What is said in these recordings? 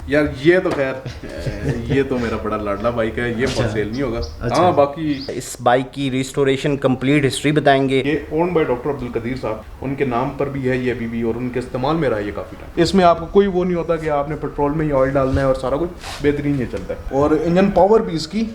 यार ये तो खैर ये तो मेरा बड़ा लाडला बाइक है, ये फॉर सेल नहीं होगा। हाँ बाकी इस बाइक की रिस्टोरेशन कंप्लीट हिस्ट्री बताएंगे। ये own by doctor Abdul Qadeer sahab, उनके नाम पर भी है ये अभी भी, और उनके इस्तेमाल में रहा है ये काफ़ी टाइम। इसमें आपको कोई वो नहीं होता कि आपने पेट्रोल में ही ऑयल डालना है और सारा कुछ बेहतरीन ये चलता है। और इंजन पावर भी इसकी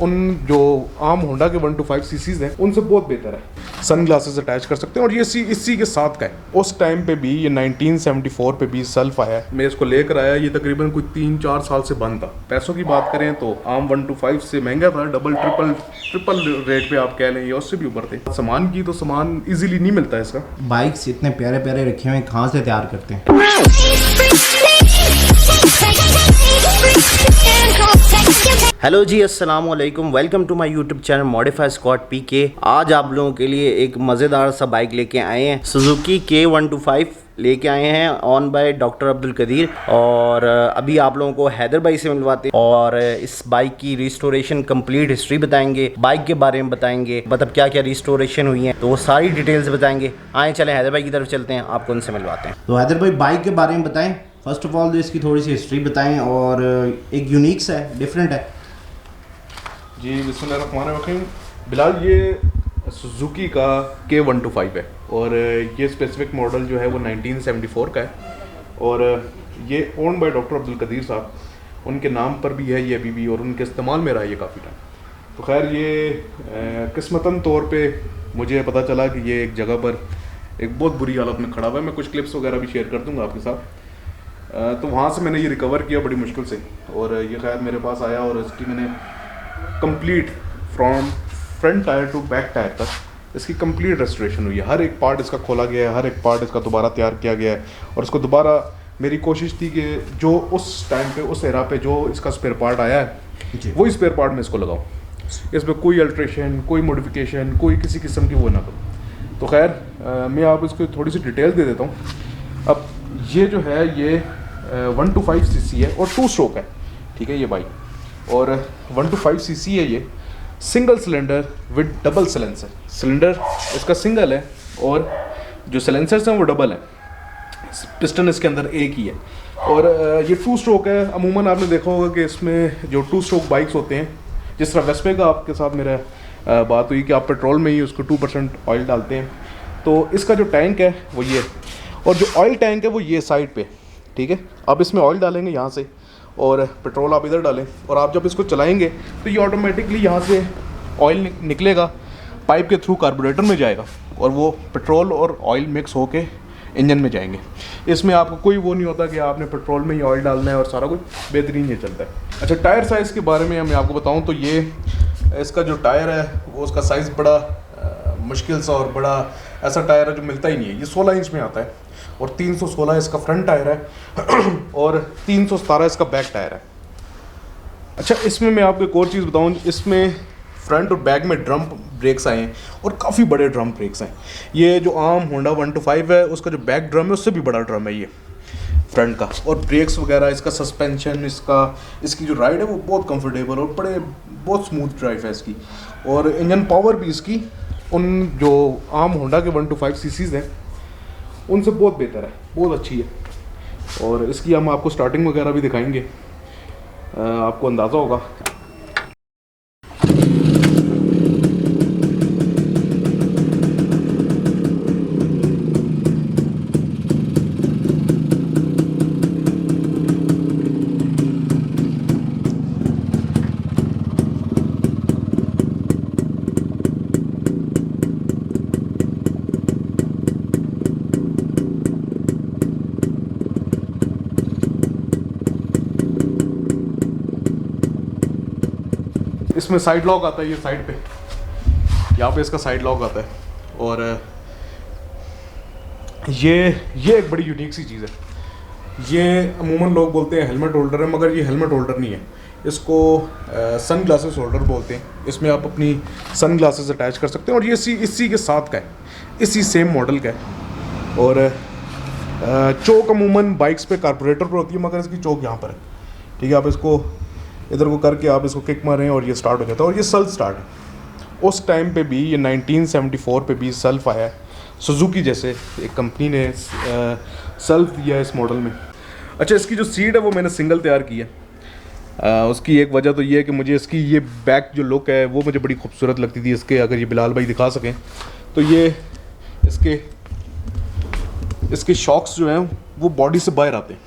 उन जो आम होंडा के 125 सीसीज हैं उनसे बहुत बेहतर है। सन ग्लासेस अटैच कर सकते हैं और ये इसी के साथ का है। उस टाइम पे भी ये 1974 पे भी सेल्फ आया है। मैं इसको लेकर आया, ये तकरीबन कुछ 3-4 साल से बंद था। पैसों की बात करें तो आम 125 से महंगा था, डबल ट्रिपल रेट पे आप कह लें, ये उससे भी ऊपर थे। सामान की तो सामान इजीली नहीं मिलता है इसका। बाइक्स इतने प्यारे प्यारे रखे हुए कहाँ से तैयार करते हैं? हेलो जी, अस्सलाम वालेकुम, welcome to my YouTube channel modify squad PK. आज आप लोगों के लिए एक मज़ेदार सा बाइक लेके आए हैं, सुजुकी K125 लेके आए हैं own by doctor Abdul Qadeer. और अभी आप लोगों को हैदर भाई से मिलवाते हैं और इस बाइक की रिस्टोरेशन कंप्लीट हिस्ट्री बताएंगे, बाइक के बारे में बताएंगे, मतलब क्या क्या रिस्टोरेशन हुई है, तो वो सारी डिटेल्स बताएंगे। आए चले हैदर भाई की तरफ चलते हैं, आपको उनसे मिलवाते हैं। तो हैदर भाई बाइक के बारे में बताएं। फर्स्ट ऑफ ऑल तो इसकी थोड़ी सी हिस्ट्री बताएं और एक यूनिक सा है, डिफरेंट है। जी बिस्मिल्लाहिर्रहमानिर्रहीम। बिलाल, ये सुजुकी का K125 है और ये स्पेसिफिक मॉडल जो है वो 1974 का है और ये own by doctor Abdul Qadeer sahab, उनके नाम पर भी है ये अभी भी, और उनके इस्तेमाल में रहा है ये काफ़ी टाइम। तो खैर ये किस्मतन तौर पे मुझे पता चला कि ये एक जगह पर एक बहुत बुरी हालत में खड़ा हुआ है। मैं कुछ क्लिप्स वगैरह भी शेयर कर दूँगा आपके साथ। तो वहाँ से मैंने ये रिकवर किया बड़ी मुश्किल से, और ये खैर मेरे पास आया और इसकी मैंने complete from front tier two back tyre तक इसकी कंप्लीट रेस्टोरेशन हुई है। हर एक पार्ट इसका खोला गया है, हर एक पार्ट इसका दोबारा तैयार किया गया है। और इसको दोबारा मेरी कोशिश थी कि जो उस टाइम पे उस एरा पे जो इसका स्पेयर पार्ट आया है वही स्पेयर पार्ट में इसको लगाऊँ, इसमें कोई अल्ट्रेशन, कोई मॉडिफिकेशन, कोई किसी किस्म की वो ना करूँ। तो खैर मैं आप इसको थोड़ी सी डिटेल दे देता हूँ। अब ये जो है ये 125 सीसी है और 2 स्ट्रोक है, ठीक है ये बाइक। और 125 सीसी है, ये single cylinder with double silencer. Cylinder इसका सिंगल है और जो सिलेंसर्स हैं वो डबल है। पिस्टन इसके अंदर एक ही है और ये 2 स्ट्रोक है। अमूमन आपने देखा होगा कि इसमें जो 2 स्ट्रोक बाइक्स होते हैं, जिस तरह वेस्पे का आपके साथ मेरा बात हुई कि आप पेट्रोल में ही उसको 2% ऑयल डालते हैं, तो इसका जो टैंक है वो ये, और जो ऑयल टैंक है वो ये साइड पे, ठीक है। आप इसमें ऑयल डालेंगे यहाँ से और पेट्रोल आप इधर डालें, और आप जब इसको चलाएंगे तो ये ऑटोमेटिकली यहाँ से ऑयल निकलेगा, पाइप के थ्रू कार्बोरेटर में जाएगा और वो पेट्रोल और ऑयल मिक्स होके इंजन में जाएंगे। इसमें आपको कोई वो नहीं होता कि आपने पेट्रोल में ही ऑयल डालना है और सारा कुछ बेहतरीन ये चलता है। अच्छा, टायर साइज़ के बारे में मैं आपको बताऊँ तो ये इसका जो टायर है वो उसका साइज़ बड़ा मुश्किल सा और बड़ा ऐसा टायर है जो मिलता ही नहीं है। ये 16 इंच में आता है और 316 इसका फ्रंट टायर है और 317 इसका बैक टायर है। अच्छा, इसमें मैं आपको एक और चीज़ बताऊँ, इसमें फ्रंट और बैक में ड्रम ब्रेक्स आए हैं और काफ़ी बड़े ड्रम ब्रेक्स हैं। ये जो आम होंडा 125 है उसका जो बैक ड्रम है उससे भी बड़ा ड्रम है ये फ्रंट का। और ब्रेक्स वगैरह, इसका सस्पेंशन, इसकी जो राइड है वो बहुत कंफर्टेबल और बहुत स्मूथ ड्राइव है इसकी। और इंजन पावर भी इसकी उन जो आम होंडा के 125 सीसीज हैं उनसे बहुत बेहतर है, बहुत अच्छी है। और इसकी हम आपको स्टार्टिंग वगैरह भी दिखाएंगे, आपको अंदाज़ा होगा। इसमें साइड लॉक आता है, ये साइड पे यहाँ पे इसका साइड लॉक आता है। और ये एक बड़ी यूनिक सी चीज़ है। ये अमूमन लोग बोलते हैं हेलमेट होल्डर है, मगर ये हेलमेट होल्डर नहीं है, इसको सन ग्लासेस होल्डर बोलते हैं। इसमें आप अपनी सन ग्लासेस अटैच कर सकते हैं और ये इसी के साथ का है, इसी सेम मॉडल का है। और चौक अमूमन बाइक्स पे कार्बोरेटर पर होती है, मगर इसकी चौक यहाँ पर है, ठीक है। आप इसको इधर को करके आप इसको किक मारें और ये स्टार्ट हो जाता है, और ये सेल्फ स्टार्ट है। उस टाइम पे भी ये 1974 पे भी सेल्फ आया है। सुजुकी जैसे एक कंपनी ने सेल्फ दिया है इस मॉडल में। अच्छा, इसकी जो सीट है वो मैंने सिंगल तैयार की है। उसकी एक वजह तो ये है कि मुझे इसकी ये बैक जो लुक है वो मुझे बड़ी खूबसूरत लगती थी इसके। अगर ये बिलाल भाई दिखा सकें तो ये इसके शॉक्स जो हैं वो बॉडी से बाहर आते हैं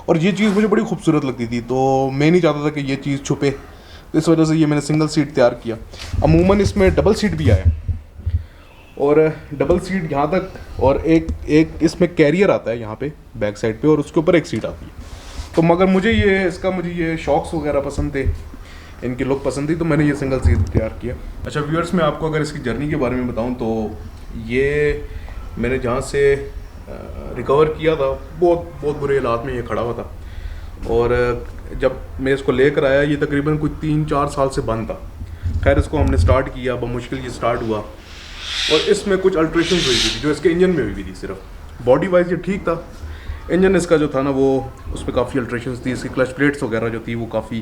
और ये चीज़ मुझे बड़ी खूबसूरत लगती थी, तो मैं नहीं चाहता था कि ये चीज़ छुपे, तो इस वजह से ये मैंने सिंगल सीट तैयार किया। अमूमन इसमें डबल सीट भी आया और डबल सीट यहाँ तक, और एक इसमें कैरियर आता है यहाँ पे बैक साइड पे और उसके ऊपर एक सीट आती है। तो मगर मुझे ये शॉक्स वगैरह पसंद थे, इनकी लुक पसंद थी, तो मैंने ये सिंगल सीट तैयार किया। अच्छा व्यूअर्स, मैं आपको अगर इसकी जर्नी के बारे में बताऊं तो ये मैंने जहाँ से रिकवर किया था बहुत बुरे हालात में ये खड़ा हुआ था, और जब मैं इसको लेकर आया ये तकरीबन कुछ 3-4 साल से बंद था। खैर इसको हमने स्टार्ट किया, बमुश्किल ये स्टार्ट हुआ और इसमें कुछ अल्ट्रेशन हुई थी जो इसके इंजन में हुई थी। सिर्फ बॉडी वाइज ये ठीक था, इंजन इसका जो था ना वो उसमें काफ़ी अल्ट्रेशन थी। इसकी क्लच प्लेट्स वगैरह जो थी वो काफ़ी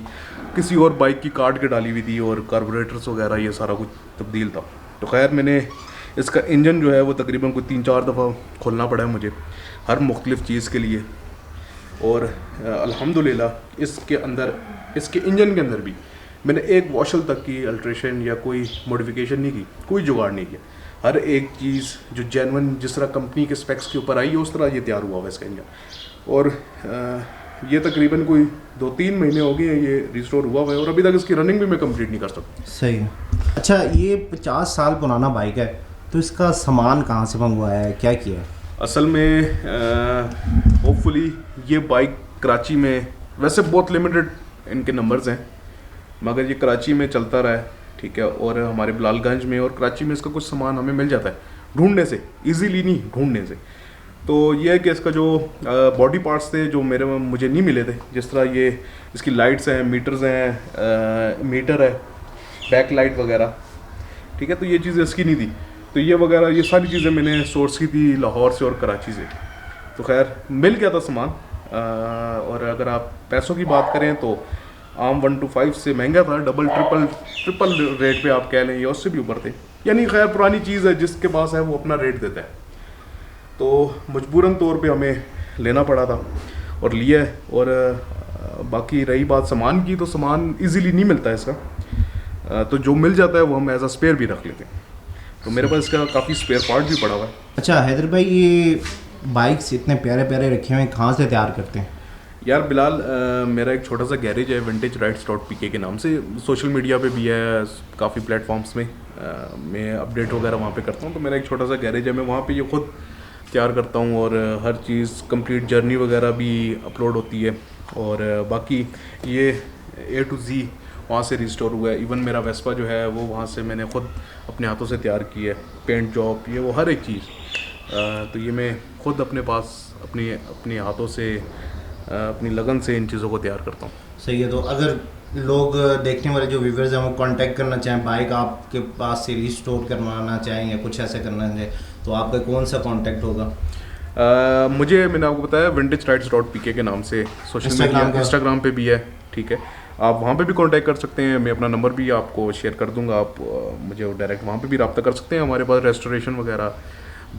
किसी और बाइक की काट के डाली हुई थी और कार्बोरेटर्स वगैरह ये सारा कुछ तब्दील था। तो खैर मैंने इसका इंजन जो है वो तकरीबन कुछ 3-4 दफ़ा खोलना पड़ा है मुझे हर मुख्तलिफ़ चीज़ के लिए, और अल्हम्दुलिल्लाह इसके इंजन के अंदर भी मैंने एक वॉशल तक की अल्ट्रेशन या कोई मॉडिफिकेशन नहीं की, कोई जुगाड़ नहीं किया। हर एक चीज़ जो जेन्युइन जिस तरह कंपनी के स्पेक्स के ऊपर आई है उस तरह ये तैयार हुआ हुआ इसका इंजन। और ये तकरीबन कोई 2-3 महीने हो गए ये रिस्टोर हुआ हुआ है और अभी तक इसकी रनिंग भी मैं कंप्लीट नहीं कर सकता। सही है। अच्छा, ये 50 साल पुराना बाइक है, तो इसका सामान कहाँ से मंगवाया है, क्या किया है? असल में होपफुली ये बाइक कराची में, वैसे बहुत लिमिटेड इनके नंबर्स हैं, मगर ये कराची में चलता रहा है, ठीक है, और हमारे बिलालगंज में और कराची में इसका कुछ सामान हमें मिल जाता है ढूंढने से, इजीली नहीं ढूंढने से। तो ये है कि इसका जो बॉडी पार्ट्स थे जो मुझे नहीं मिले थे, जिस तरह ये इसकी लाइट्स हैं, मीटर्स हैं, मीटर है, बैक लाइट वगैरह, ठीक है, तो ये चीज़ें इसकी नहीं थी। तो ये वगैरह ये सारी चीज़ें मैंने सोर्स की थी लाहौर से और कराची से। तो खैर मिल गया था सामान। और अगर आप पैसों की बात करें तो आम 125 से महंगा था, डबल ट्रिपल रेट पे आप कह लें, या उससे भी ऊपर थे। यानी खैर पुरानी चीज़ है, जिसके पास है वो अपना रेट देता है, तो मजबूरन तौर पे हमें लेना पड़ा था और लिया है। और बाकी रही बात सामान की, तो सामान इजीली नहीं मिलता है इसका, तो जो मिल जाता है वो हम एज अ स्पेयर भी रख लेते हैं। तो मेरे पास इसका काफ़ी स्पेयर पार्ट भी पड़ा हुआ है। अच्छा हैदर भाई, ये बाइक्स इतने प्यारे प्यारे रखे हुए हैं, कहाँ से तैयार करते हैं? यार बिलाल, मेरा एक छोटा सा गैरेज है विंटेज राइड्स .pk के नाम से, सोशल मीडिया पे भी है, काफ़ी प्लेटफॉर्म्स में मैं अपडेट वगैरह वहाँ पे करता हूँ। तो मेरा एक छोटा सा गैरेज है, मैं वहाँ पे ये खुद तैयार करता हूँ और हर चीज़ कंप्लीट जर्नी वगैरह भी अपलोड होती है। और बाकी ये A to Z वहाँ से रिस्टोर हुआ है। इवन मेरा वेस्पा जो है वो वहाँ से मैंने खुद अपने हाथों से तैयार की है, पेंट जॉब ये वो हर एक चीज़। तो ये मैं खुद अपने पास अपने हाथों से अपनी लगन से इन चीज़ों को तैयार करता हूँ। सही है। तो अगर लोग देखने वाले जो व्यूवर्स हैं वो कांटेक्ट करना चाहें, बाइक आपके पास से रिस्टोर करवाना चाहें या कुछ ऐसा करना चाहें, तो आपका कौन सा कांटेक्ट होगा? मैंने आपको बताया विंटेज राइड्स .pk के नाम से सोशल मीडिया, इंस्टाग्राम पे भी है, ठीक है, आप वहाँ पे भी कांटेक्ट कर सकते हैं। मैं अपना नंबर भी आपको शेयर कर दूंगा, आप मुझे डायरेक्ट वहाँ पे भी रब्ता कर सकते हैं। हमारे पास रेस्टोरेशन वगैरह,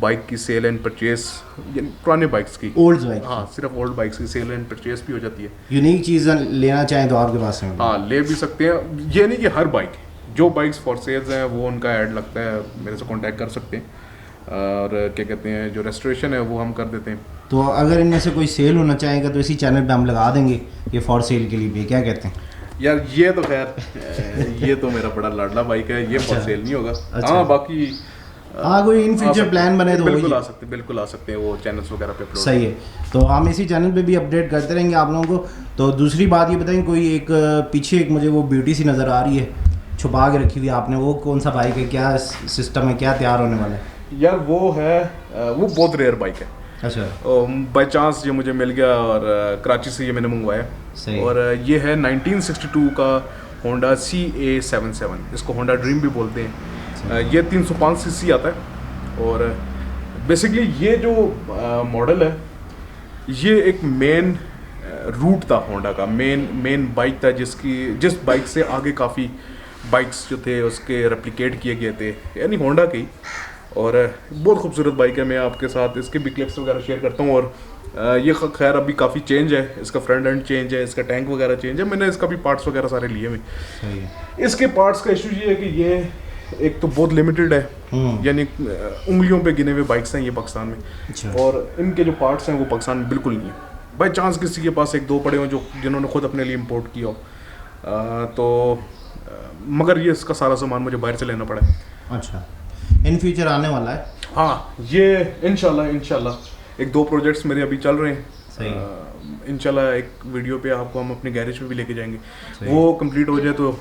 बाइक की सेल एंड परचेस, पुराने बाइक्स की, ओल्ड बाइक, हाँ सिर्फ ओल्ड बाइक्स की सेल एंड परचेस भी हो जाती है। यूनिक चीज़ लेना चाहें तो आपके पास है? हाँ ले भी सकते हैं। ये नहीं कि हर बाइक, जो बाइक्स फॉर सेल्स हैं वो उनका ऐड लगता है, मेरे से कांटेक्ट कर सकते हैं। और क्या कहते हैं, जो रेस्टोरेशन है वो हम कर देते हैं। तो अगर इनमें से कोई सेल होना चाहेगा तो इसी चैनल पे हम लगा देंगे ये फॉर सेल के लिए भी, क्या कहते हैं? यार ये तो खैर ये तो मेरा बड़ा लाडला बाइक है, ये फॉर सेल नहीं होगा। हाँ बाकी कोई इन फ्यूचर प्लान बने तो बिल्कुल आ सकते हैं, वो चैनल्स वगैरह पे अपलोड। सही है। तो हम इसी चैनल पे भी अपडेट करते रहेंगे आप लोगों को। तो दूसरी बात ये बताएं, कोई एक पीछे एक मुझे वो ब्यूटी सी नज़र आ रही है छुपा के रखी हुई आपने, वो कौन सा बाइक है, क्या सिस्टम है, क्या तैयार होने वाला है? यार वो बहुत रेयर बाइक है। अच्छा। बाई चांस ये मुझे मिल गया और कराची से ये मैंने मंगवाया। सही। और ये है 1962 का होंडा CA77, इसको होंडा ड्रीम भी बोलते हैं। ये 305 सीसी आता है। और बेसिकली ये जो मॉडल है ये एक मेन रूट था होंडा का, मेन बाइक था जिस बाइक से आगे काफ़ी बाइक्स जो थे उसके रेप्लिकेट किए गए थे, यानी होंडा की। और बहुत खूबसूरत बाइक है, मैं आपके साथ इसके भी क्लिप्स वगैरह शेयर करता हूँ। और ये खैर अभी काफ़ी चेंज है, इसका फ्रंट एंड चेंज है, इसका टैंक वगैरह चेंज है, मैंने इसका भी पार्ट्स वगैरह सारे लिए हुए। सही है। इसके पार्ट्स का इशू ये है कि ये एक तो बहुत लिमिटेड है, यानी उंगलियों पे गिने हुए बाइक्स हैं ये पाकिस्तान में। अच्छा। और इनके जो पार्ट्स हैं वो पाकिस्तान में बिल्कुल नहीं है। बाई चांस किसी के पास एक दो पड़े हों जो जिन्होंने खुद अपने लिए इंपोर्ट किया हो, मगर ये इसका सारा सामान मुझे बाहर से लेना पड़ा है। अच्छा, इन फ्यूचर आने वाला है? हाँ, ये इंशाल्लाह एक दो प्रोजेक्ट्स मेरे अभी चल रहे हैं। सही। इंशाल्लाह एक वीडियो पे आपको हम अपने गैरेज में भी लेके जाएंगे, वो कंप्लीट हो जाए तो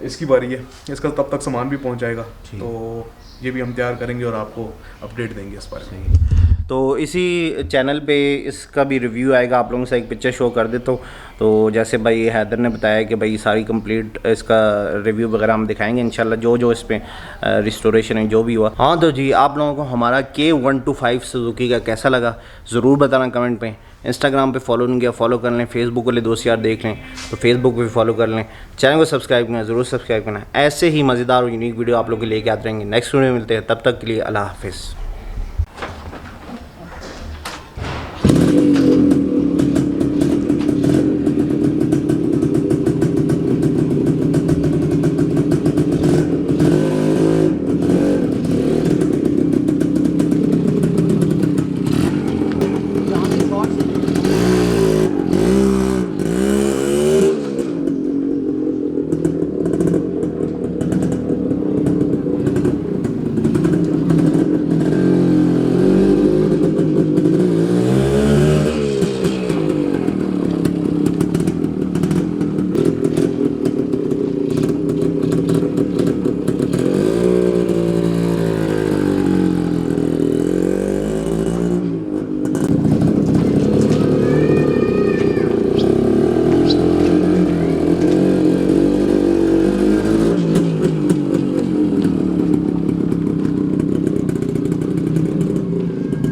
इसकी बारी है, इसका तब तक सामान भी पहुंच जाएगा, तो ये भी हम तैयार करेंगे और आपको अपडेट देंगे इस बारे में। तो इसी चैनल पे इसका भी रिव्यू आएगा, आप लोगों से एक पिक्चर शो कर देता हूँ। तो जैसे भाई हैदर ने बताया कि भाई सारी कंप्लीट इसका रिव्यू वगैरह हम दिखाएंगे इंशाल्लाह, जो इस पर रिस्टोरेशन है जो भी हुआ। हाँ तो जी, आप लोगों को हमारा K125 सुजुकी का कैसा लगा ज़रूर बताना कमेंट पे। इंस्टाग्राम पे फॉलो नहीं किया फॉलो कर लें, फेसबुक वाले दोस्त यार देख लें तो फेसबुक पे फॉलो कर लें, चैनल को सब्सक्राइब करना ज़रूर सब्सक्राइब करना। ऐसे ही मज़ेदार और यूनिक वीडियो आप लोग के लेके आते रहेंगे। नेक्स्ट वीडियो में मिलते हैं, तब तक के लिए अल्लाह हाफिज़।